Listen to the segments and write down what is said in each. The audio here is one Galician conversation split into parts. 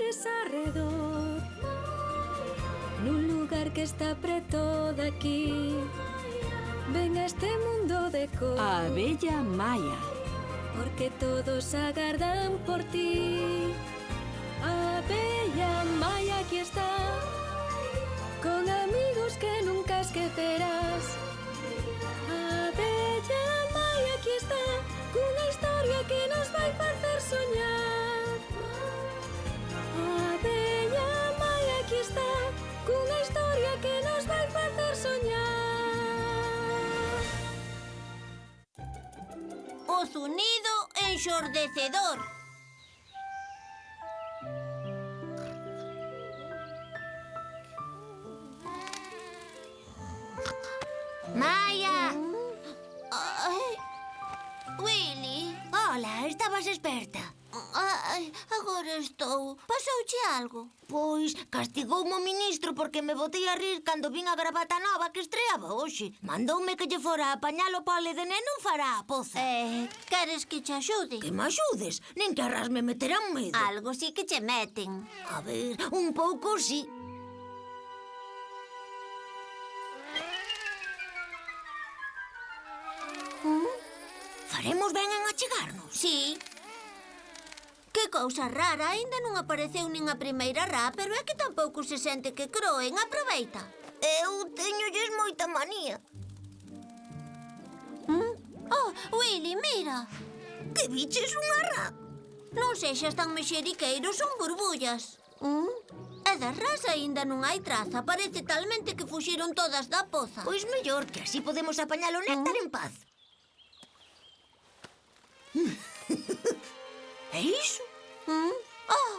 flores arredor, nun lugar que está preto daqui. Ven a este mundo de cor, A abella Maia. porque todos agardan por ti. A abella Maia aquí está, con amigos que nunca esquecerás. A abella Maia aquí está, cunha historia que nos vai facer soñar. A abella Maia aquí está, cunha historia que nos vai facer soñar. O zunido enxordecedor. Maia! Ai. Willy? Ola, estabas esperta. Ai, agora estou. Pasouche algo? Pois, castigoume o ministro porque me botei a rir cando vin a gravata nova que estreaba hoxe. Mandoume que lle fora a apañar o pole de neno fará a poza. Queres que che axude? Que me axudes, nin que arras me meterán medo. Algo sí que che meten. A ver, un pouco sí. Faremos ben en achegarnos. Sí. Que cousa rara, aínda non apareceu nin a primeira rá, pero é que tampouco se sente que croen. Aproveita. Eu teñolles moita manía. Oh, Willy, mira. Que biches unha rá? Non sexas tan mexeriqueiro, son burbullas. E das rás aínda non hai traza. Parece talmente que fuxiron todas da poza. Pois mellor, que así podemos apañar o néctar en paz. É iso? Oh,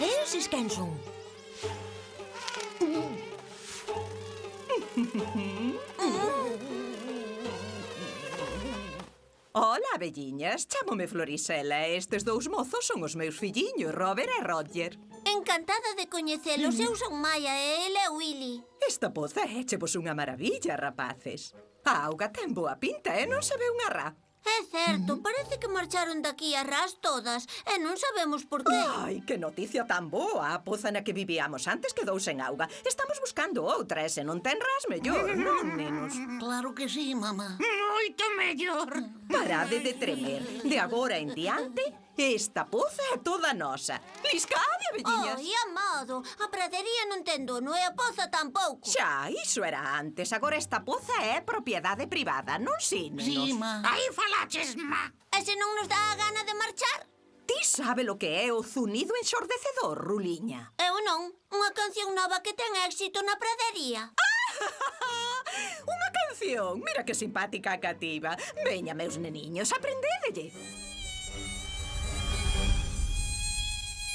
E eses quen son? Ola, abelliñas, chámome Florisela e estes dous mozos son os meus filliños, Robert e Roger. encantada de coñecelos. Eu son Maia e ele é Willy. Esta poza échevos unha maravilla, rapaces. A auga ten boa pinta e non se ve unha rá. É certo, parece que marcharon daqui as rás todas e non sabemos por qué. Ai, que noticia tan boa! A poza na que vivíamos antes quedou sen auga. Estamos buscando outra e se non ten rás, mellor, non, nenos? Claro que sí, mamá. Moito mellor. Parade de tremer. De agora en diante, esta poza é toda nosa. Liscade, abelliñas! Ai, amado, a pradería non ten dono e a poza tampouco. Xa, iso era antes. Agora esta poza é propiedade privada, non si, nenos? Sí, ma. Aí falaches, ma. E se non nos dá a gana de marchar? Ti sabe lo que é o zunido enxordecedor, Ruliña? Eu non. Unha canción nova que ten éxito na pradería. Unha canción. Mira que simpática a cativa. Veña, meus neniños, aprendédelle.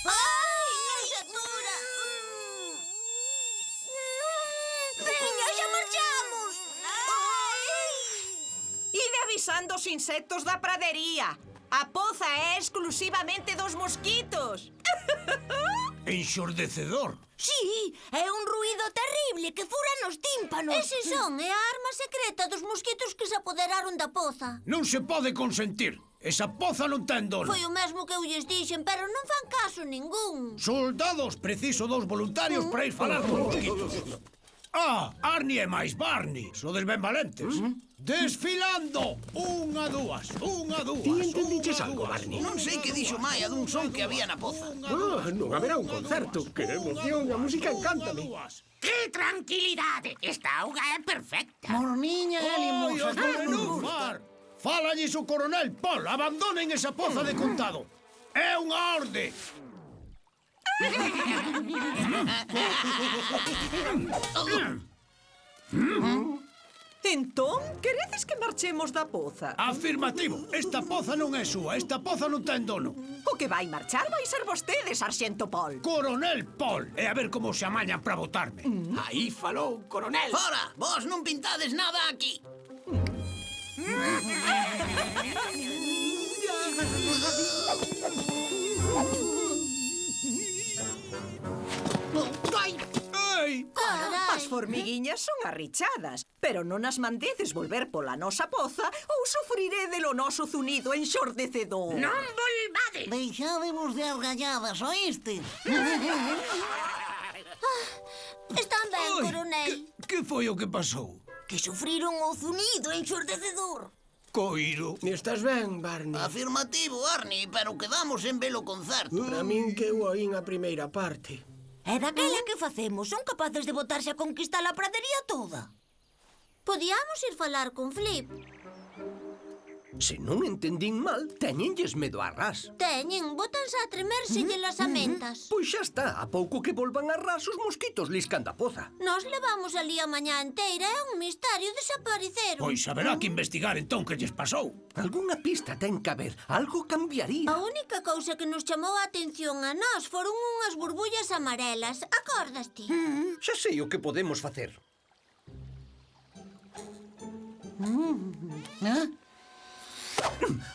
Ai, non se atura. Veña, xa marchamos! Ide avisando os insectos da pradería. A poza é exclusivamente dos mosquitos. Enxordecedor. Sí, é un ruído terrible que fura nos tímpanos. Ese son é a arma secreta dos mosquitos que se apoderaron da poza. Non se pode consentir. Esa poza non ten dono. Foi o mesmo que eu lles dixen, pero non fan caso ningún. Soldados, preciso 2 voluntarios para ir falar con mosquitos. Ah, Arnie e máis Barney. Sodes ben valentes. Desfilando. Unha, dúas. Ti entendiches algo, Barney? Non sei que dixo Maia dun son que había na poza. Non haberá un concerto. Que emoción, a música encántame. Que tranquilidade. Esta auga é perfecta. Morniña e limosa. Nenúfar. Fállalles o coronel Paul. Abandonen esa poza de contado. É unha orde. Entón, queredes que marchemos da poza? Afirmativo. Esta poza non é súa. Esta poza non ten dono. O que vai marchar vai ser vostede, sarxento Paul. Coronel Paul. E a ver como se amañan para botarme. Aí falou, coronel. Fora, vos non pintades nada aquí. Ai! As hormiguiñas son arrichadas, pero non as mandedes volver pola nosa poza ou sufrirede lo noso zunido enxordecedor. Non volvades. Deixadevos de argalladas, oíste? Están ben, coronel. Que foi o que pasou? Que sufriron o zunido enxordecedor. Coiro. Estás ben, Barney? Afirmativo, Arnie, pero quedamos en velo concerto. Para min que eu oín a primeira parte. E daquela que facemos? Son capaces de botarse a conquistar a pradería toda? Podíamos ir falar con Flip. Se non entendín mal, teñenlles medo a ras. Teñen, botanse a tremérselle las amentas. Pois xa está, a pouco que volvan a ras os mosquitos liscan da poza. Nos levamos ali a mañá enteira, é un misterio, desapareceron. Pois haberá que investigar entón que lles pasou. Algúna pista ten que haber, algo cambiaría. A única cousa que nos chamou a atención a nós foron unhas burbullas amarelas. Acordaste? Xa sei o que podemos facer.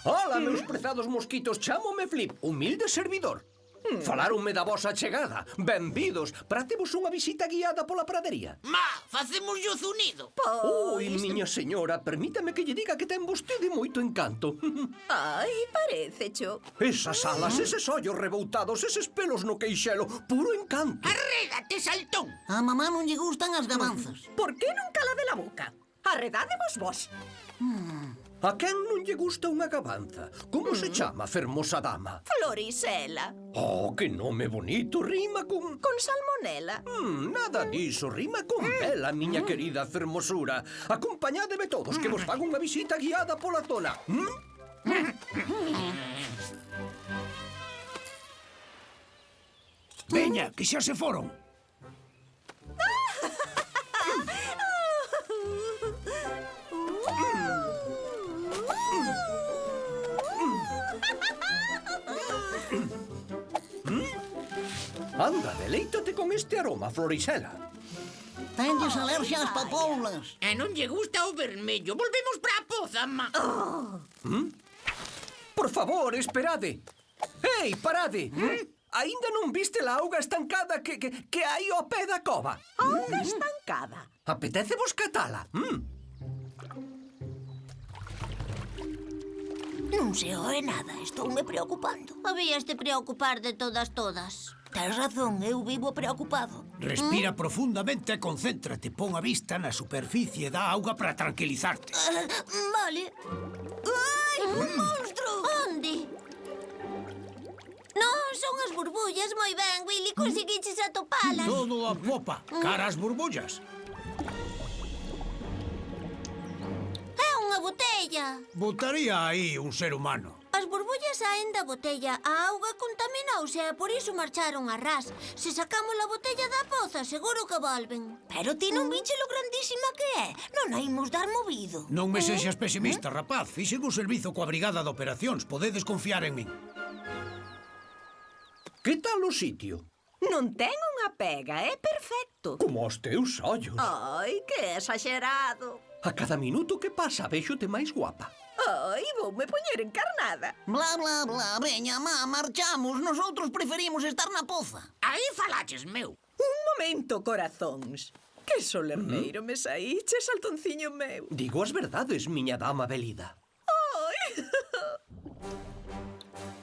Ola, meus prezados mosquitos, chámome Flip, humilde servidor. Falaronme da vosa chegada. Benvidos, pratemos unha visita guiada pola pradería. Ma, facemos o zunido. Oi, miña señora, permítame que lle diga que ten vostede moito encanto. Ai, parece, cho. Esas alas, eses ollos reboutados, eses pelos no queixelo, puro encanto. Arrégate, saltón. A mamá non lle gustan as gabanzas. Por que non cala de la boca? Arredádevos vos. A quen non lle gusta unha gabanza? Como se chama, fermosa dama? Florisela. Oh, que nome bonito, rima con... Con salmonela. Nada diso, rima con vela, miña querida fermosura. Acompañádeme todos, que vos fago unha visita guiada pola zona. Veña, que xa se foron. Anda, deleítate con este aroma, Florisela. Tenlles alerxa ás papoulas. E non lle gusta o vermello. Volvemos para a poza, ma. Por favor, esperade. Ei, parade. Aínda non viste a auga estancada que hai ao pé da cova? Auga estancada. Apetece vos catala? Non se oe nada, estou me preocupando. Habías de preocupar de todas. Tens razón, eu vivo preocupado. Respira profundamente e concéntrate. Pon a vista na superficie da auga para tranquilizarte. Vale. Ai, un monstro! Onde? Non, son as burbullas, moi ben, Willy, conseguiches atopalas. Todo a popa, cara ás burbullas. É unha botella. Botaría aí un ser humano. As burbullas saen da botella, a auga contaminouse e por iso marcharon a ras. Se sacamos a botella da poza, seguro que volven. Pero ti non viche lo grandísima que é. Non a imos dar movido. Non me sexas pesimista, rapaz. Fixen o servizo coa brigada de operacións. Podedes confiar en min. Que tal o sitio? Non ten unha pega, é perfecto. Como os teus ollos. Ai, que exagerado. A cada minuto que pasa, véxote máis guapa. Ai, voume poñer encarnada. Bla, bla, bla. Veña, má, marchamos. Nosotros preferimos estar na poza. Aí falaches, meu. Un momento, corazóns. Que solerneiro me saíche, saltonciño meu. Digo as verdades, miña dama velida. Ai.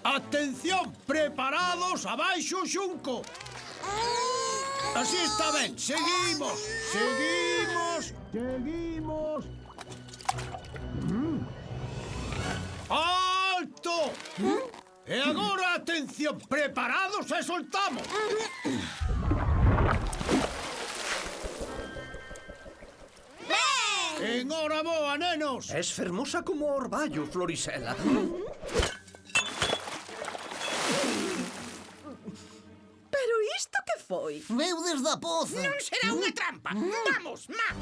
Atención, preparados, abaixo o xunco. Así está ben, seguimos. ¡Alto! E agora, atención, preparados e soltamos. Enhoraboa, nenos. Es fermosa como o orballo, Florisela. Pero isto que foi? Veu desde a poza. Non será unha trampa. Vamos, ma.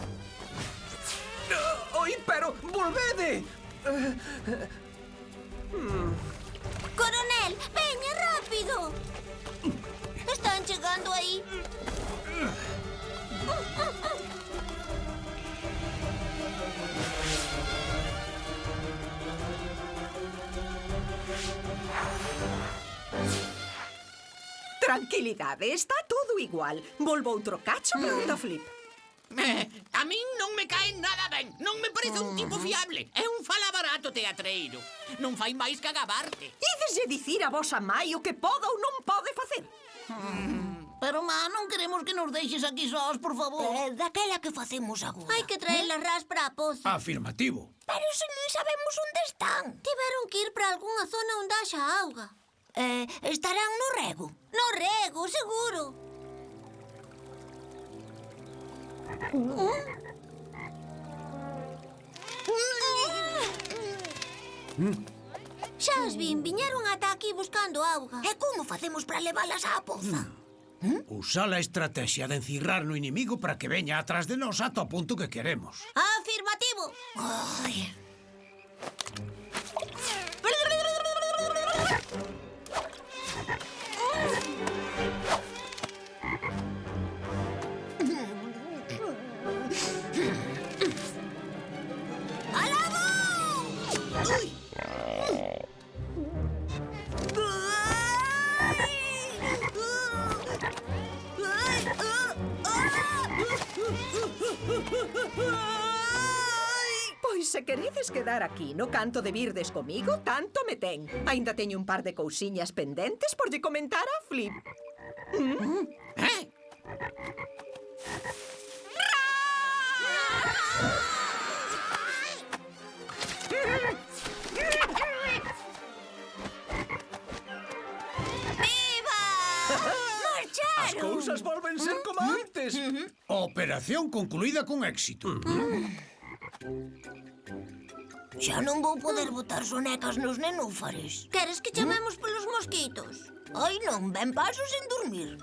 Oi, pero volvede. Coronel, veña rápido. Están chegando aí. Tranquilidade, está todo igual. Volvo outro cacho, pregunta Flip. A min non me cae nada ben. Non me parece un tipo fiable. É un falabarato teatreiro. Non fai máis que agabarte. Ídeslle dicir a vosa mai o que pode ou non pode facer. Pero, má, non queremos que nos deixes aquí sós, por favor. Daquela que facemos agora. Hai que traer as ras para a poza. Afirmativo. Pero se non sabemos onde están. Tiveron que ir para algunha zona onde haxa auga. Estarán no rego. No rego, seguro. Xa as viñeron ata aquí buscando auga. E como facemos para leválas á poza? Usar a estrategia de encirrar no inimigo para que veña atrás de nós ata o punto que queremos. Afirmativo. Ai. Pois se queredes quedar aquí no canto de virdes comigo, tanto me ten. Ainda teño un par de cousiñas pendentes por lle comentar a Flip. As cousas volven ser como antes. Operación concluída con éxito. Xa non vou poder botar sonecas nos nenúfares. Queres que chamemos polos mosquitos? Ai, non, ben paso sen dormir.